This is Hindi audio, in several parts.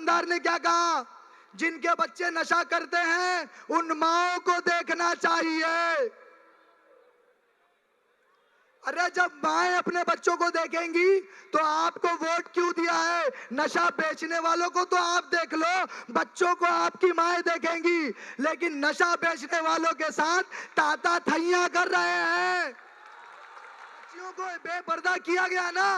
दुकानदार ने क्या कहा, जिनके बच्चे नशा करते हैं उन माओं को देखना चाहिए। अरे जब माएं अपने बच्चों को देखेंगी तो आपको वोट क्यों दिया है? नशा बेचने वालों को तो आप देख लो, बच्चों को आपकी माएं देखेंगी, लेकिन नशा बेचने वालों के साथ ताता थैया कर रहे हैं। बच्चियों को बेपर्दा किया गया ना।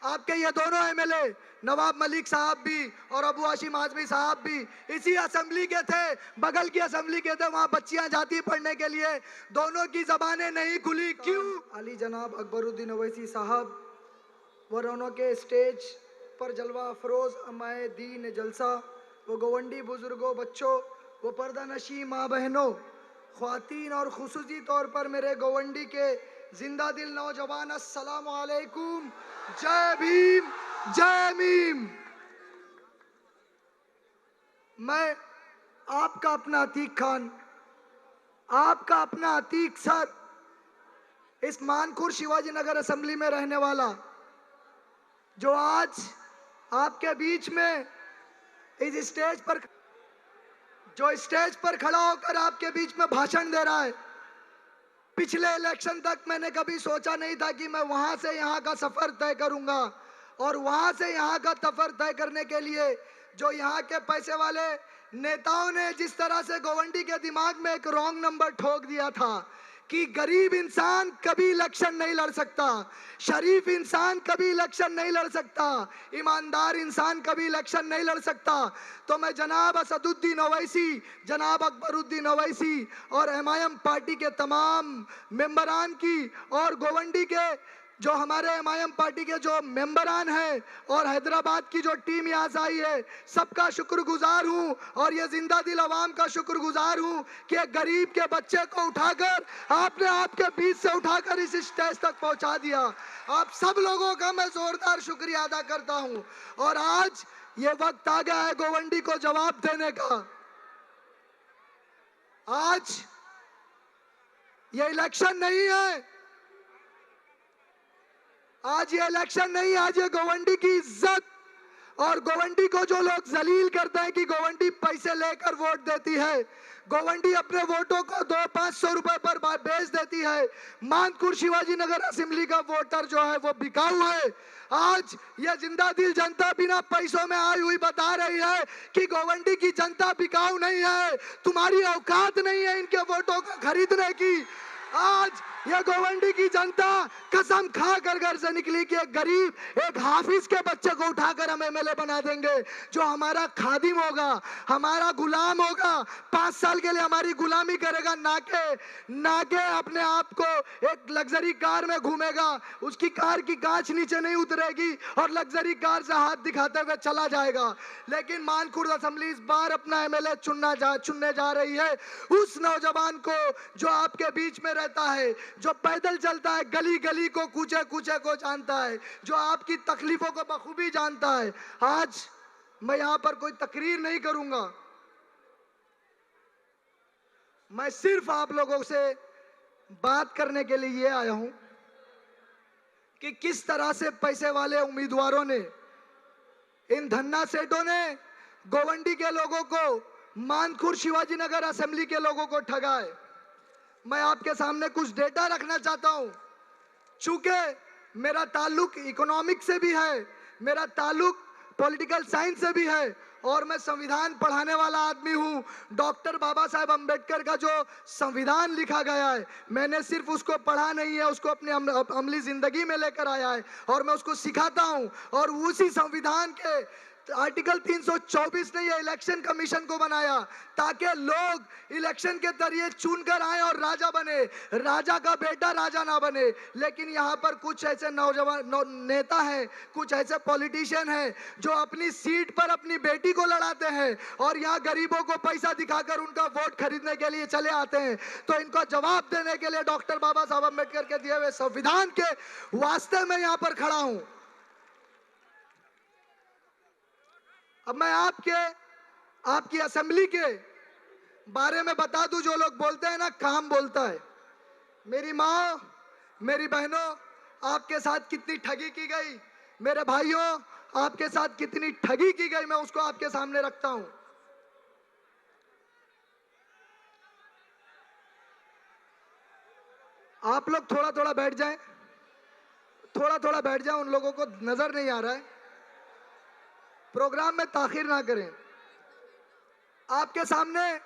आपके ये दोनों एमएलए नवाब मलिक साहब भी और अबू हाशिम आजमी साहब भी इसी असेंबली के थे, बगल की असेंबली के थे, वहां बच्चियां जाती पढ़ने के लिए, दोनों की जबानें नहीं खुली। क्यों? अली जनाब अकबरुद्दीन अवैसी साहब वो रौनों के स्टेज पर जलवा अफरोज अमाए दीन जलसा, वो गवंडी बुजुर्गों बच्चों, वो पर्दा नशी माँ बहनों, ख्वातीन और खुसूसी तौर पर मेरे गवंडी के जिंदा दिल नौजवान, अस्सलाम वालेकुम, जय भीम जय मीम। मैं आपका अपना अतीक खान, आपका अपना अतीक सर, इस मानखुर शिवाजी नगर असेंबली में रहने वाला, जो आज आपके बीच में इस स्टेज पर, जो स्टेज पर खड़ा होकर आपके बीच में भाषण दे रहा है। पिछले इलेक्शन तक मैंने कभी सोचा नहीं था कि मैं वहां से यहाँ का सफर तय करूंगा, और वहां से यहाँ का सफर तय करने के लिए जो यहाँ के पैसे वाले नेताओं ने जिस तरह से गोवंडी के दिमाग में एक रॉन्ग नंबर ठोक दिया था कि गरीब इंसान कभी इलेक्शन नहीं लड़ सकता, शरीफ इंसान कभी इलेक्शन नहीं लड़ सकता, ईमानदार इंसान कभी इलेक्शन नहीं लड़ सकता, तो मैं जनाब असदुद्दीन ओवैसी, जनाब अकबरुद्दीन ओवैसी और एमआईएम पार्टी के तमाम मेंबरान की और गोवंडी के जो हमारे एमआईएम पार्टी के जो मेंबरान हैं और हैदराबाद की जो टीम यहाँ से आई है, सबका शुक्रगुजार हूँ। और ये जिंदा दिल अवाम का शुक्रगुजार हूँ कि एक गरीब के बच्चे को उठाकर आपने आपके बीच से उठाकर इस स्टेज तक पहुँचा दिया। आप सब लोगों का मैं जोरदार शुक्रिया अदा करता हूँ। और आज ये वक्त आ गया है गोवंडी को जवाब देने का। आज ये इलेक्शन नहीं है, आज ये इलेक्शन नहीं, आज ये गोवंडी की इज्जत, और गोवंडी को जो लोग जलील करते हैं कि गोवंडी पैसे लेकर वोट देती है, गोवंडी अपने वोटों को 200-500 रुपए पर बेच देती है, मानखुर शिवाजी नगर असेंबली का वोटर जो है वो बिकाऊ है। आज ये जिंदा दिल जनता बिना पैसों में आई हुई बता रही है कि गोवंडी की जनता बिकाऊ नहीं है, तुम्हारी औकात नहीं है इनके वोटों को खरीदने की। आज ये गोवंडी की जनता कसम खा कर घर से निकली कि एक गरीब, एक हाफिज के बच्चे को उठाकर हम एमएलए बना देंगे, जो हमारा खादिम होगा, हमारा गुलाम होगा, 5 साल के लिए हमारी गुलामी करेगा, ना के अपने आप को एक लग्जरी कार में घूमेगा, उसकी कार की कांच नीचे नहीं उतरेगी और लग्जरी कार से हाथ दिखाते हुए चला जाएगा। लेकिन मानखुर्द असेंबली इस बार अपना एमएलए चुनने जा रही है उस नौजवान को जो आपके बीच में रहता है, जो पैदल चलता है, गली गली को, कूचे कूचे को जानता है, जो आपकी तकलीफों को बखूबी जानता है। आज मैं यहां पर कोई तकरीर नहीं करूंगा, मैं सिर्फ आप लोगों से बात करने के लिए आया हूं कि किस तरह से पैसे वाले उम्मीदवारों ने, इन धन्ना सेठों ने गोवंडी के लोगों को, मानखुर शिवाजी नगर असेंबली के लोगों को ठगा है। मैं आपके सामने कुछ डेटा रखना चाहता हूं। चूंकि मेरा ताल्लुक इकोनॉमिक्स से भी है, मेरा ताल्लुक पॉलिटिकल साइंस से भी है, और मैं संविधान पढ़ाने वाला आदमी हूं। डॉक्टर बाबा साहेब अम्बेडकर का जो संविधान लिखा गया है, मैंने सिर्फ उसको पढ़ा नहीं है, उसको अपनी अमली जिंदगी में लेकर आया है और मैं उसको सिखाता हूं। और उसी संविधान के आर्टिकल 324 ने ये इलेक्शन कमीशन को बनाया ताकि लोग इलेक्शन के जरिए चुनकर आए और राजा बने, राजा का बेटा राजा ना बने। लेकिन यहाँ पर कुछ ऐसे नौजवान नेता हैं, कुछ ऐसे पॉलिटिशियन हैं जो अपनी सीट पर अपनी बेटी को लड़ाते हैं और यहाँ गरीबों को पैसा दिखाकर उनका वोट खरीदने के लिए चले आते हैं। तो इनको जवाब देने के लिए डॉक्टर बाबा साहब अम्बेडकर के दिए हुए संविधान के वास्ते में यहाँ पर खड़ा हूँ। अब मैं आपकी असेंबली के बारे में बता दूं। जो लोग बोलते हैं ना काम बोलता है, मेरी माँ, मेरी बहनों, आपके साथ कितनी ठगी की गई। मेरे भाइयों, आपके साथ कितनी ठगी की गई, मैं उसको आपके सामने रखता हूं। आप लोग थोड़ा थोड़ा बैठ जाएं, थोड़ा थोड़ा बैठ जाएं, उन लोगों को नजर नहीं आ रहा है। प्रोग्राम में ताखिर ना करें। आपके सामने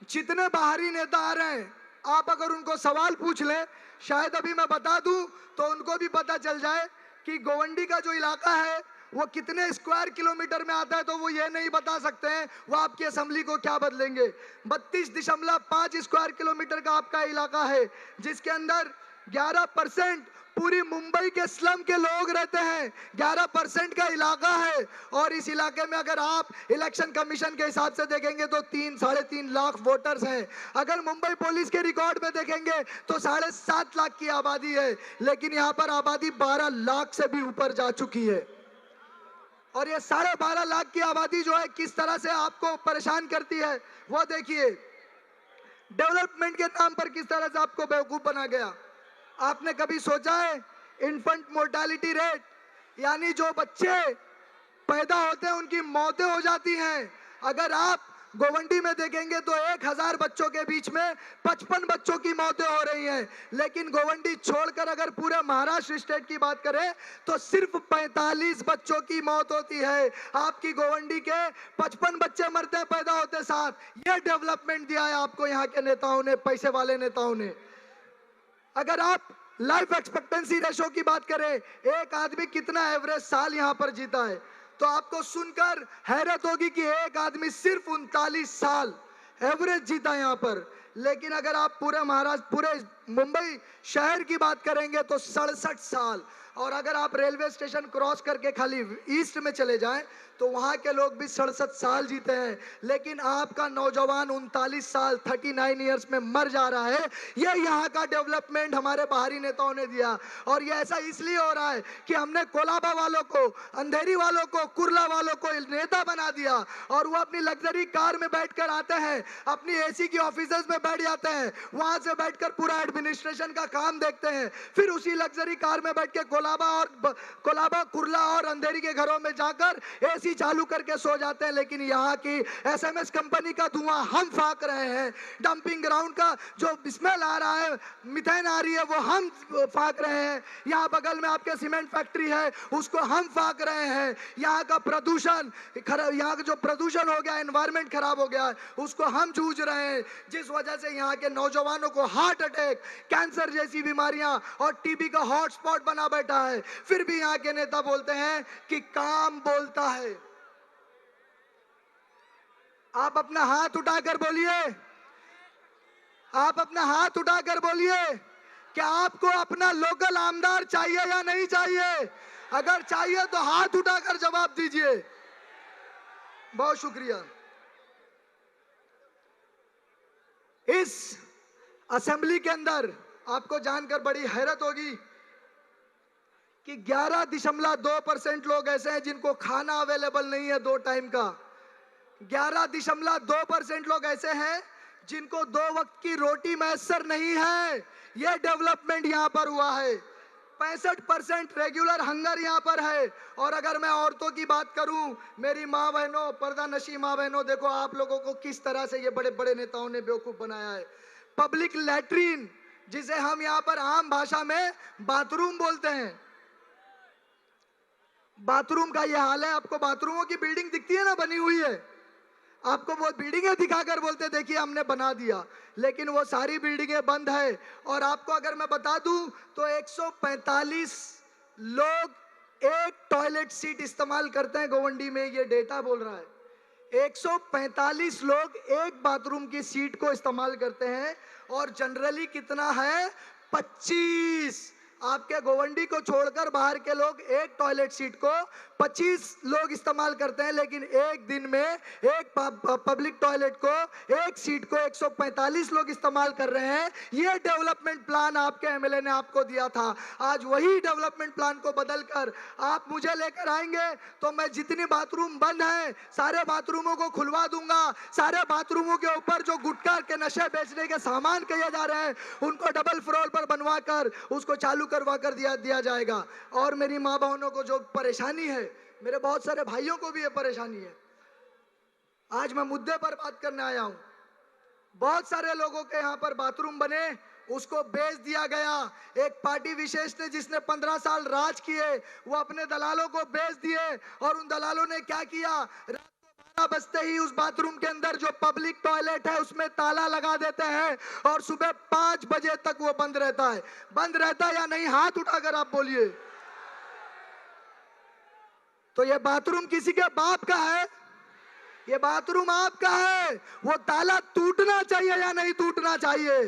जितने बाहरी नेता आ रहे हैं, आप अगर उनको सवाल पूछ लें, शायद अभी मैं बता दूं तो उनको भी पता चल जाए कि गोवंडी का जो इलाका है वो कितने स्क्वायर किलोमीटर में आता है, तो वो ये नहीं बता सकते हैं वो आपकी असेंबली को क्या बदलेंगे। 32.5 स्क्वायर किलोमीटर का आपका इलाका है, जिसके अंदर 11% पूरी मुंबई के स्लम के लोग रहते हैं। 11% का इलाका है, और इस इलाके में अगर आप इलेक्शन कमीशन के हिसाब से देखेंगे तो 3-3.5 लाख वोटर्स हैं। अगर मुंबई पुलिस के रिकॉर्ड में देखेंगे तो 7.5 लाख की आबादी है, लेकिन यहाँ पर आबादी 12 लाख से भी ऊपर जा चुकी है। और ये 12.5 लाख की आबादी जो है किस तरह से आपको परेशान करती है वो देखिए। डेवलपमेंट के नाम पर किस तरह से आपको बेवकूफ बना गया। आपने कभी सोचा है इन्फेंट मोर्टालिटी रेट, यानी जो बच्चे पैदा होते हैं उनकी मौतें हो जाती हैं, अगर आप गोवंडी में देखेंगे तो 1000 बच्चों के बीच में 55 बच्चों की मौतें हो रही हैं। लेकिन गोवंडी छोड़कर अगर पूरे महाराष्ट्र स्टेट की बात करें तो सिर्फ 45 बच्चों की मौत होती है। आपकी गोवंडी के 55 बच्चे मरते हैं पैदा होते साथ। ये डेवलपमेंट दिया है आपको यहाँ के नेताओं ने, पैसे वाले नेताओं ने। अगर आप लाइफ एक्सपेक्टेंसी रेशो की बात करें, एक आदमी कितना एवरेज साल यहाँ पर जीता है, तो आपको सुनकर हैरत होगी कि एक आदमी सिर्फ 39 साल एवरेज जीता यहाँ पर। लेकिन अगर आप पूरे महाराष्ट्र, पूरे मुंबई शहर की बात करेंगे तो 67 साल। और अगर आप रेलवे स्टेशन क्रॉस करके खाली ईस्ट में चले जाएं तो वहां के लोग भी 67 साल जीते हैं। लेकिन आपका नौजवान 39 साल 39 इयर्स में मर जा रहा है। ये यहाँ का डेवलपमेंट हमारे बाहरी नेताओं ने दिया। और ये ऐसा इसलिए हो रहा है कि हमने कोलाबा वालों को, अंधेरी वालों को, कुर्ला वालों को नेता बना दिया, और वो अपनी लग्जरी कार में बैठकर आते हैं, अपनी एसी की ऑफिसेज में बैठ जाते हैं, वहां से बैठकर पूरा एडमिनिस्ट्रेशन का काम देखते हैं। फिर उसी लग्जरी कार में बैठ के कोलाबा, कुर्ला और अंधेरी के घरों में जाकर एसी चालू करके सो जाते हैं। लेकिन यहाँ की एसएमएस कंपनी का धुआं हम फाक रहे हैं। डंपिंग ग्राउंड का जो स्मेल आ रहा है, मिथेन आ रही है, वो हम फाक रहे हैं। यहाँ बगल में आपके सीमेंट फैक्ट्री है, उसको हम फाक रहे हैं। यहाँ का प्रदूषण, यहाँ का जो प्रदूषण हो गया, एनवायरमेंट खराब हो गया है, उसको हम जूझ रहे हैं, जिस वजह से यहाँ के नौजवानों को हार्ट अटैक, कैंसर जैसी बीमारियां और टीबी का हॉटस्पॉट बना बैठा है। फिर भी यहाँ के नेता बोलते हैं कि काम बोलता है। आप अपना हाथ उठाकर बोलिए, आप अपना हाथ उठाकर बोलिए कि आपको अपना लोकल आमदार चाहिए या नहीं चाहिए। अगर चाहिए तो हाथ उठाकर जवाब दीजिए। बहुत शुक्रिया। इस असेंबली के अंदर आपको जानकर बड़ी हैरत होगी कि 11.2% लोग ऐसे हैं जिनको खाना अवेलेबल नहीं है 2 टाइम का। 11.2% लोग ऐसे हैं जिनको 2 वक्त की रोटी मैसर नहीं है। यह डेवलपमेंट यहां पर हुआ है। 65% रेगुलर हंगर यहाँ पर है। और अगर मैं औरतों की बात करूं, मेरी माँ बहनों, पर्दा नशी माँ बहनों, देखो आप लोगों को किस तरह से ये बड़े बड़े नेताओं ने बेवकूफ बनाया है। पब्लिक लैट्रीन, जिसे हम यहाँ पर आम भाषा में बाथरूम बोलते हैं, बाथरूम का ये हाल है। आपको बाथरूमों की बिल्डिंग दिखती है ना, बनी हुई है, आपको वो बिल्डिंगें दिखाकर बोलते देखिए हमने बना दिया, लेकिन वो सारी बिल्डिंगें बंद है। और आपको अगर मैं बता दूं तो 145 लोग एक टॉयलेट सीट इस्तेमाल करते हैं गोवंडी में, ये डेटा बोल रहा है। 145 लोग एक बाथरूम की सीट को इस्तेमाल करते हैं। और जनरली कितना है, 25। आपके गोवंडी को छोड़कर बाहर के लोग एक टॉयलेट सीट को 25 लोग इस्तेमाल करते हैं। लेकिन एक दिन में एक पब्लिक टॉयलेट को, एक सीट को 145 लोग इस्तेमाल कर रहे हैं। यह डेवलपमेंट प्लान आपके एमएलए ने आपको दिया था। आज वही डेवलपमेंट प्लान को बदलकर आप मुझे लेकर आएंगे तो मैं जितनी बाथरूम बंद है सारे बाथरूमों को खुलवा दूंगा। सारे बाथरूमों के ऊपर जो गुटखा के नशे बेचने के सामान कहे जा रहे हैं उनको डबल फ्लोर पर बनवा कर उसको चालू करवा कर दिया जाएगा। और मेरी माँ बहनों को जो परेशानी है मेरे बहुत सारे भाइयों को भी ये परेशानी है। आज मैं मुद्दे पर बात करने आया हूं। बहुत सारे लोगों के यहाँ पर बाथरूम बने, उसको बेच दिया गया। एक पार्टी विशेष ने जिसने 15 साल राज किए, वो अपने दलालों को बेच दिए। और उन दलालों ने क्या किया, रात को 12 बजते ही उस बाथरूम के अंदर जो पब्लिक टॉयलेट है उसमें ताला लगा देते हैं और सुबह 5 बजे तक वो बंद रहता है। बंद रहता है या नहीं, हाथ उठाकर आप बोलिए। तो ये बाथरूम किसी के बाप का है? ये बाथरूम आपका है। वो ताला टूटना चाहिए या नहीं टूटना चाहिए?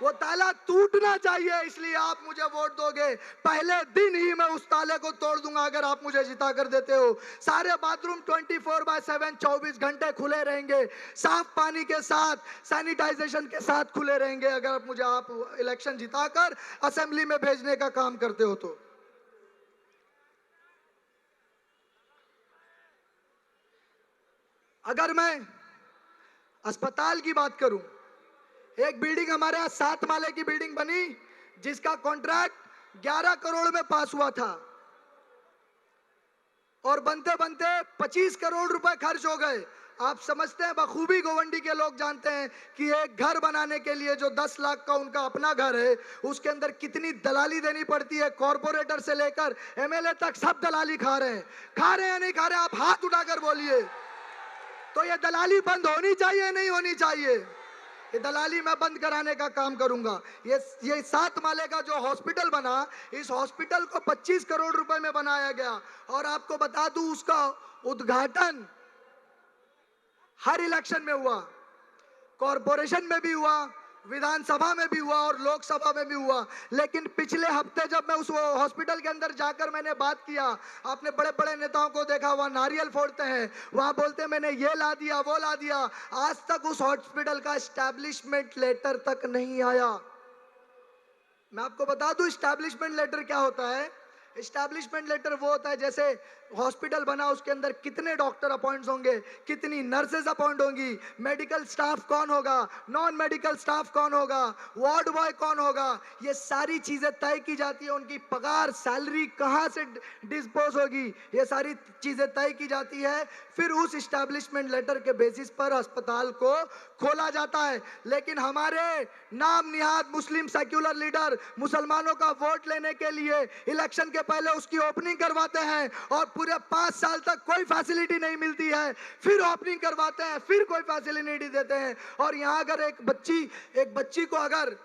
वो ताला टूटना चाहिए। इसलिए आप मुझे वोट दोगे, पहले दिन ही मैं उस ताले को तोड़ दूंगा अगर आप मुझे जिता कर देते हो। सारे बाथरूम 24/7 24 घंटे खुले रहेंगे, साफ पानी के साथ, सैनिटाइजेशन के साथ खुले रहेंगे, अगर मुझे आप इलेक्शन जिताकर असेंबली में भेजने का काम करते हो तो। अगर मैं अस्पताल की बात करूं, एक बिल्डिंग हमारे यहाँ 7 माले की बिल्डिंग बनी जिसका कॉन्ट्रैक्ट 11 करोड़ में पास हुआ था और बनते बनते 25 करोड़ रुपए खर्च हो गए। आप समझते हैं, बखूबी गोवंडी के लोग जानते हैं कि एक घर बनाने के लिए जो 10 लाख का उनका अपना घर है, उसके अंदर कितनी दलाली देनी पड़ती है। कॉर्पोरेटर से लेकर एमएलए तक सब दलाली खा रहे हैं। खा रहे हैं नहीं खा रहे? आप हाथ उठाकर बोलिए। तो ये दलाली बंद होनी चाहिए नहीं होनी चाहिए? ये दलाली मैं बंद कराने का काम करूंगा। ये 7 माले का जो हॉस्पिटल बना, इस हॉस्पिटल को 25 करोड़ रुपए में बनाया गया। और आपको बता दूं, उसका उद्घाटन हर इलेक्शन में हुआ, कॉर्पोरेशन में भी हुआ, विधानसभा में भी हुआ और लोकसभा में भी हुआ। लेकिन पिछले हफ्ते जब मैं उस हॉस्पिटल के अंदर जाकर मैंने बात किया, आपने बड़े बड़े नेताओं को देखा, वहां नारियल फोड़ते हैं, वहां बोलते हैं मैंने ये ला दिया वो ला दिया। आज तक उस हॉस्पिटल का एस्टैब्लिशमेंट लेटर तक नहीं आया। मैं आपको बता दूं एस्टैब्लिशमेंट लेटर क्या होता है। एस्टैब्लिशमेंट लेटर वो होता है, जैसे हॉस्पिटल बना, उसके अंदर कितने डॉक्टर अपॉइंट होंगे, कितनी नर्सेज अपॉइंट होंगी, मेडिकल स्टाफ कौन होगा, नॉन मेडिकल स्टाफ कौन होगा, वार्ड बॉय कौन होगा, ये सारी चीजें तय की जाती है। उनकी पगार सैलरी कहाँ से डिस्पोज होगी, ये सारी चीजें तय की जाती है। फिर उस एस्टैब्लिशमेंट लेटर के बेसिस पर अस्पताल को खोला जाता है। लेकिन हमारे नाम निहाद मुस्लिम सेक्युलर लीडर मुसलमानों का वोट लेने के लिए इलेक्शन के पहले उसकी ओपनिंग करवाते हैं और पूरे 5 साल तक कोई फैसिलिटी नहीं मिलती है। फिर ओपनिंग करवाते हैं, फिर कोई फैसिलिटी नहीं देते हैं। और यहाँ अगर एक बच्ची को अगर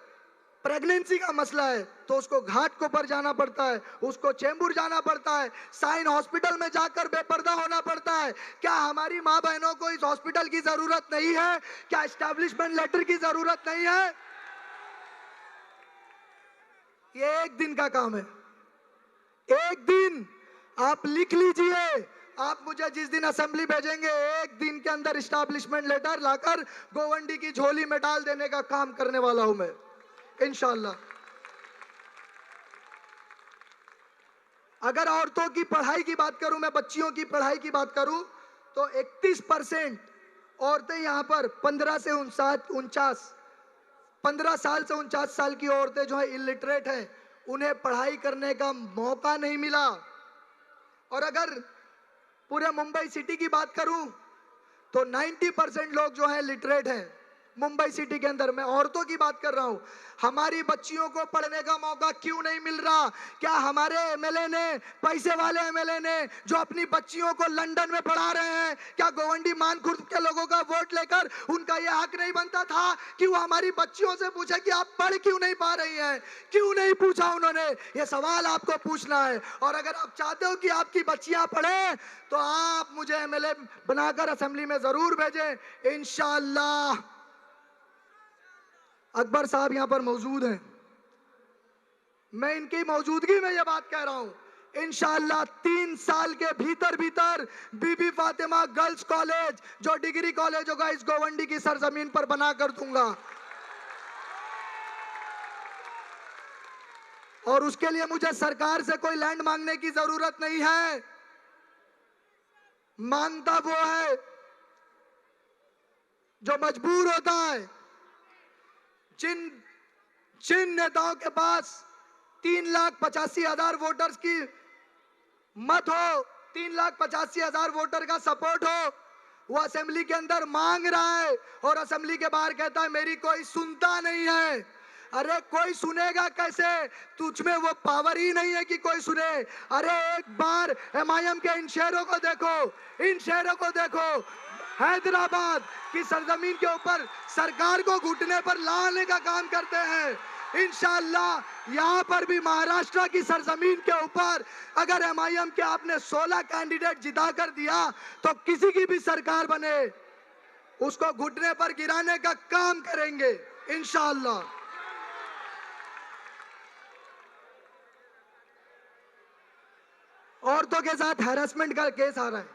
प्रेगनेंसी का मसला है तो उसको घाट को पर जाना पड़ता है, उसको चेंबूर जाना पड़ता है, साइन हॉस्पिटल में जाकर बेपर्दा होना पड़ता है। क्या हमारी माँ बहनों को इस हॉस्पिटल की जरूरत नहीं है? क्या एस्टैब्लिशमेंट लेटर की जरूरत नहीं है? ये एक दिन का काम है। एक दिन आप लिख लीजिए, आप मुझे जिस दिन असेंबली भेजेंगे, एक दिन के अंदर एस्टैब्लिशमेंट लेटर लाकर गोवंडी की झोली में डाल देने का काम करने वाला हूं मैं, इंशाल्लाह। अगर औरतों की पढ़ाई की बात करूं, मैं बच्चियों की पढ़ाई की बात करूं, तो 31% औरतें यहां पर 15 से 49 15 साल से 49 साल की औरतें जो है इलिटरेट हैं, उन्हें पढ़ाई करने का मौका नहीं मिला। और अगर पूरे मुंबई सिटी की बात करूं तो 90% लोग जो है लिटरेट हैं मुंबई सिटी के अंदर। मैं औरतों की बात कर रहा हूं। हमारी बच्चियों को पढ़ने का मौका क्यों नहीं मिल रहा? क्या हमारे एमएलए ने, पैसे वाले एमएलए ने जो अपनी बच्चियों को लंदन में पढ़ा रहे हैं, क्या गोवंडी मानखुर्द के लोगों का वोट लेकर उनका यह हक नहीं बनता था कि वो हमारी बच्चियों से पूछे कि आप पढ़ क्यों नहीं पा रही हैं? क्यों नहीं पूछा उन्होंने? ये सवाल आपको पूछना है। और अगर आप चाहते हो कि आपकी बच्चियां पढ़े तो आप मुझे एमएलए बनाकर असेंबली में जरूर भेजें, इंशाअल्लाह। अकबर साहब यहां पर मौजूद हैं, मैं इनकी मौजूदगी में यह बात कह रहा हूं, इंशाअल्लाह 3 साल के भीतर भीतर बीबी फातिमा गर्ल्स कॉलेज, जो डिग्री कॉलेज होगा, इस गोवंडी की सरजमीन पर बना कर दूंगा। और उसके लिए मुझे सरकार से कोई लैंड मांगने की जरूरत नहीं है। मांगता वो है जो मजबूर होता है। जिन नेताओं के पास 3,85,000 वोटर्स की मत हो, 3,85,000 वोटर का सपोर्ट हो, वो असेंबली के अंदर मांग रहा है और असेंबली के बाहर कहता है मेरी कोई सुनता नहीं है। अरे कोई सुनेगा कैसे? तुझ में वो पावर ही नहीं है कि कोई सुने। अरे एक बार एमआईएम के इन शेरों को देखो, इन शेरों को देखो। हैदराबाद की सरजमीन के ऊपर सरकार को घुटने पर लाने का काम करते हैं। इंशाअल्लाह यहाँ पर भी महाराष्ट्र की सरजमीन के ऊपर अगर एमआईएम के आपने 16 कैंडिडेट जिता कर दिया तो किसी की भी सरकार बने उसको घुटने पर गिराने का काम करेंगे इंशाअल्लाह। औरतों के साथ हैरेसमेंट का केस आ रहा है,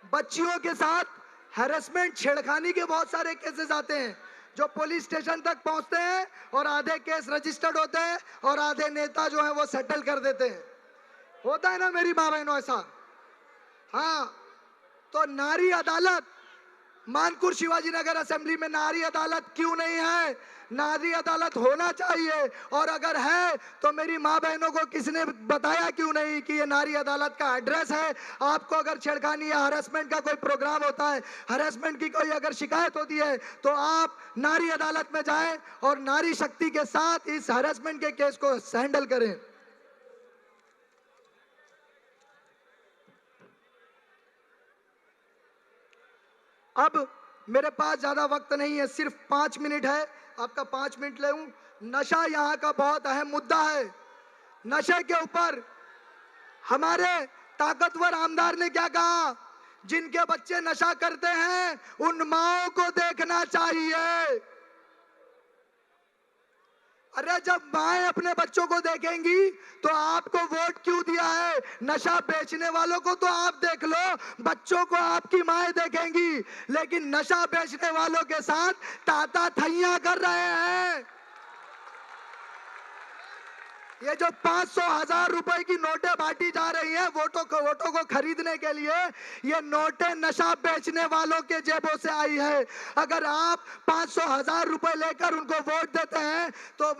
बच्चियों के साथ हैरेसमेंट छेड़खानी के बहुत सारे केसेस आते हैं जो पुलिस स्टेशन तक पहुंचते हैं और आधे केस रजिस्टर्ड होते हैं और आधे नेता जो है वो सेटल कर देते हैं। होता है ना मेरी माँ बहनों ऐसा। हाँ, तो नारी अदालत मानकुर शिवाजी नगर असेंबली में नारी अदालत क्यों नहीं है? नारी अदालत होना चाहिए, और अगर है तो मेरी माँ बहनों को किसने बताया क्यों नहीं कि ये नारी अदालत का एड्रेस है? आपको अगर छेड़खानी या हरासमेंट का कोई प्रोग्राम होता है, हरासमेंट की कोई अगर शिकायत होती है तो आप नारी अदालत में जाएं और नारी शक्ति के साथ इस हरासमेंट के केस को हैंडल करें। अब मेरे पास ज्यादा वक्त नहीं है, सिर्फ 5 मिनट है, आपका 5 मिनट ले लूं। नशा यहाँ का बहुत अहम मुद्दा है। नशे के ऊपर हमारे ताकतवर आमदार ने क्या कहा? जिनके बच्चे नशा करते हैं उन माओं को देखना चाहिए। अरे जब माएं अपने बच्चों को देखेंगी तो आपको वोट क्यों दिया है? नशा बेचने वालों को तो आप देख लो, बच्चों को आपकी माएं देखेंगी, लेकिन नशा बेचने वालों के साथ ताता थैया कर रहे हैं। ये जो 500,000 रुपए की नोटें बांटी जा रही हैं वोटों को खरीदने के लिए, ये नोटें नशा बेचने वालों के जेबों से आई है। अगर आप 500,000 रुपए लेकर उनको वोट देते हैं तो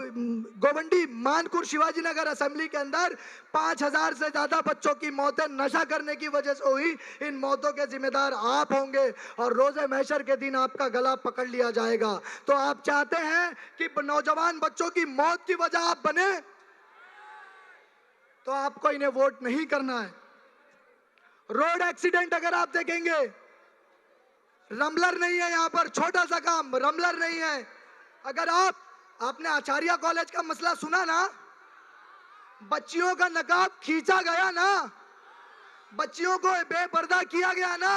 गोवंडी मानकुर शिवाजी नगर असेंबली के अंदर 5,000 से ज्यादा बच्चों की मौतें नशा करने की वजह से हुई। इन मौतों के जिम्मेदार आप होंगे और रोजे महशर के दिन आपका गला पकड़ लिया जाएगा। तो आप चाहते हैं कि नौजवान बच्चों की मौत की वजह आप बने, तो आपको इन्हें वोट नहीं करना है। रोड एक्सीडेंट अगर आप देखेंगे, रमलर नहीं है यहाँ पर, छोटा सा काम, रमलर नहीं है। अगर आपने आचार्य कॉलेज का मसला सुना ना, बच्चियों का नकाब खींचा गया ना, बच्चियों को बेपर्दा किया गया ना।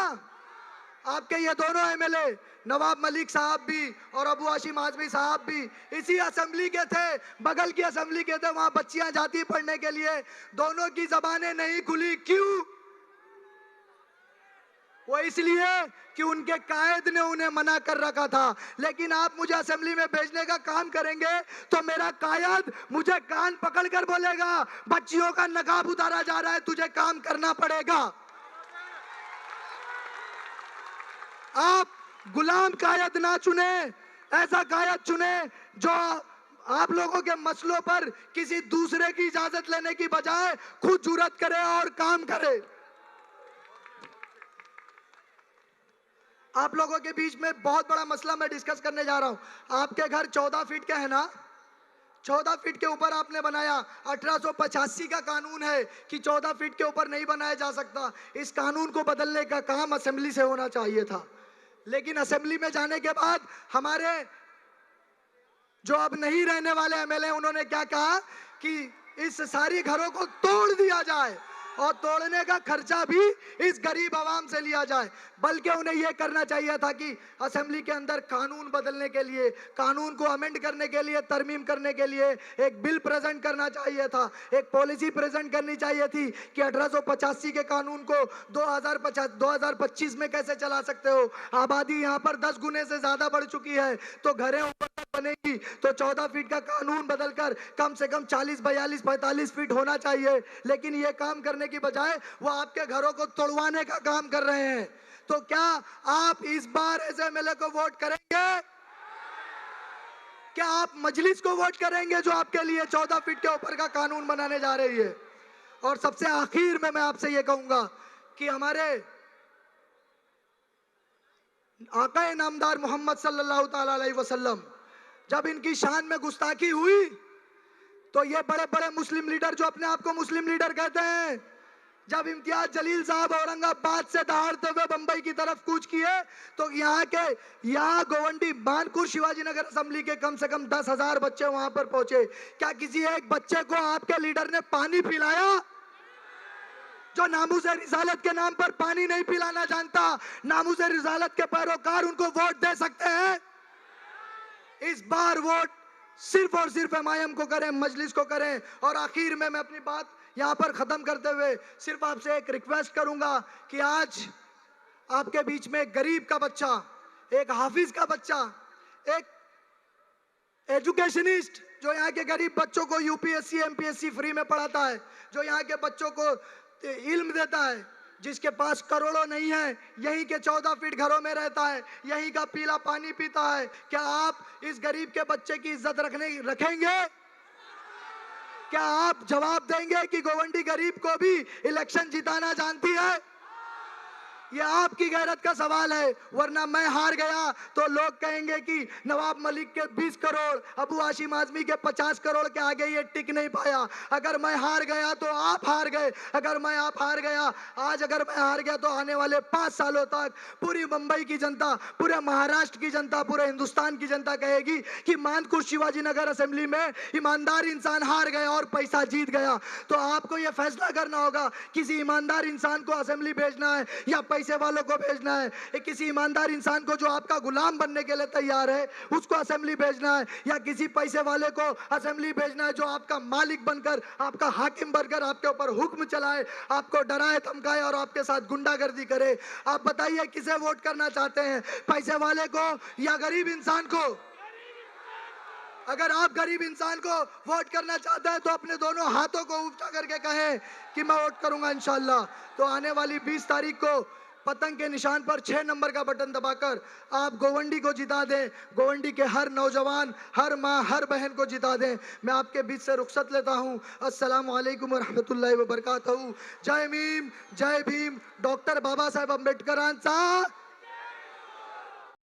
आपके ये दोनों एमएलए नवाब मलिक साहब भी और अबू हाशिम आजमी साहब भी इसी असेंबली के थे, बगल की असेंबली के थे, वहां बच्चियां जाती पढ़ने के लिए, दोनों की जबानें नहीं खुली। क्यों? वो इसलिए कि उनके कायद ने उन्हें मना कर रखा था। लेकिन आप मुझे असेंबली में भेजने का काम करेंगे तो मेरा कायद मुझे कान पकड़कर बोलेगा बच्चियों का नकाब उतारा जा रहा है, तुझे काम करना पड़ेगा। आप गुलाम कायद ना चुने, ऐसा कायद चुने जो आप लोगों के मसलों पर किसी दूसरे की इजाजत लेने की बजाय खुद जुर्रत करे और काम करे। आप लोगों के बीच में बहुत बड़ा मसला मैं डिस्कस करने जा रहा हूं। आपके घर 14 फीट के है ना? 14 फीट के ऊपर आपने बनाया। 1885 का कानून है कि 14 फीट के ऊपर नहीं बनाया जा सकता। इस कानून को बदलने का काम असेंबली से होना चाहिए था, लेकिन असेंबली में जाने के बाद हमारे जो अब नहीं रहने वाले एमएलए, उन्होंने क्या कहा कि इस सारी घरों को तोड़ दिया जाए और तोड़ने का खर्चा भी इस गरीब आवाम से लिया जाए। बल्कि उन्हें यह करना चाहिए था कि असेंबली के अंदर कानून बदलने के लिए, कानून को अमेंड करने के लिए, तरमीम करने के लिए एक बिल प्रेजेंट करना चाहिए था, एक पॉलिसी प्रेजेंट करनी चाहिए थी कि 1885 के कानून को 2025 में कैसे चला सकते हो। आबादी यहाँ पर 10 गुने से ज्यादा बढ़ चुकी है, तो घरें ऊपर तक बनेगी तो 14 फीट का कानून बदलकर कम से कम 40, 42, 45 फीट होना चाहिए। लेकिन ये काम करने की बजाय वो आपके घरों को तोड़वाने का काम कर रहे हैं। तो क्या आप इस बार ऐसे एमएलए को वोट करेंगे? क्या आप मजलिस को वोट करेंगे जो आपके लिए 14 फीट के ऊपर का कानून बनाने जा रही है? और सबसे आखिर में मैं आपसे ये कहूंगा कि हमारे आका नामदार मोहम्मद सल्लल्लाहु ताला अलैहि वसल्लम, जब इनकी शान में गुस्ताखी हुई तो ये बड़े बड़े मुस्लिम लीडर जो अपने आप को मुस्लिम लीडर कहते हैं, जब इम्तियाज जलील साहब औरंगाबाद से दहाड़ते हुए बंबई की तरफ कूच किए तो यहाँ गोवंडी मानकुर शिवाजी नगर असेंबली के कम से कम 10,000 बच्चे वहां पर पहुंचे। क्या किसी एक बच्चे को आपके लीडर ने पानी पिलाया? जो नामूज़े रिसालत के नाम पर पानी नहीं पिलाना जानता, नामूज़े रिसालत के पैरोकार उनको वोट दे सकते हैं? इस बार वोट सिर्फ और सिर्फ एमआईएम को करें, मजलिस को करें। और आखिर में मैं अपनी बात यहाँ पर खत्म करते हुए सिर्फ आपसे एक रिक्वेस्ट करूंगा कि आज आपके बीच में एक गरीब का बच्चा, एक हाफिज का बच्चा, एक एजुकेशनिस्ट जो यहाँ के गरीब बच्चों को यूपीएससी एमपीएससी फ्री में पढ़ाता है, जो यहाँ के बच्चों को इल्म देता है, जिसके पास करोड़ों नहीं है, यहीं के 14 फीट घरों में रहता है, यहीं का पीला पानी पीता है, क्या आप इस गरीब के बच्चे की इज्जत रखेंगे? क्या आप जवाब देंगे कि गोवंडी गरीब को भी इलेक्शन जिताना जानती है? ये आपकी गैरत का सवाल है, वरना मैं हार गया तो लोग कहेंगे कि नवाब मलिक के 20 करोड़, अबू हाशिम आजमी के 50 करोड़ के आगे ये टिक नहीं पाया। अगर मैं हार गया तो आप हार गए, अगर मैं हार गया अगर मैं हार गया तो आने वाले 5 सालों तक पूरी मुंबई की जनता, पूरे महाराष्ट्र की जनता, पूरे हिंदुस्तान की जनता कहेगी कि मानकुर शिवाजी नगर असेंबली में ईमानदार इंसान हार गया और पैसा जीत गया। तो आपको ये फैसला करना होगा, किसी ईमानदार इंसान को असेंबली भेजना है या पैसे वालों को भेजना है। किसी ईमानदार इंसान को जो आपका गुलाम बनने के लिए तैयार है उसको असेंबली भेजना है, या किसी पैसे वाले को असेंबली भेजना है जो आपका मालिक बनकर, आपका हाकिम बनकर आपके ऊपर हुक्म चलाए, आपको डराए धमकाए और आपके साथ गुंडागर्दी करे। आप बताइए किसे वोट करना चाहते हैं, पैसे वाले को या गरीब इंसान को? अगर आप गरीब इंसान को वोट करना चाहते हैं तो अपने दोनों हाथों को ऊंचा करके कहें कि मैं वोट करूंगा इंशाल्लाह। तो आने वाली 20 तारीख को पतंग के निशान पर 6 नंबर का बटन दबाकर आप गोवंडी को जिता दें, गोवंडी के हर नौजवान, हर माँ, हर बहन को जिता दें। मैं आपके बीच से रुखसत लेता हूँ। अस्सलामु अलैकुम वरहमतुल्लाहि वबरकातुहू। जय भीम, जय भीम। डॉक्टर बाबा साहेब अम्बेडकरांचा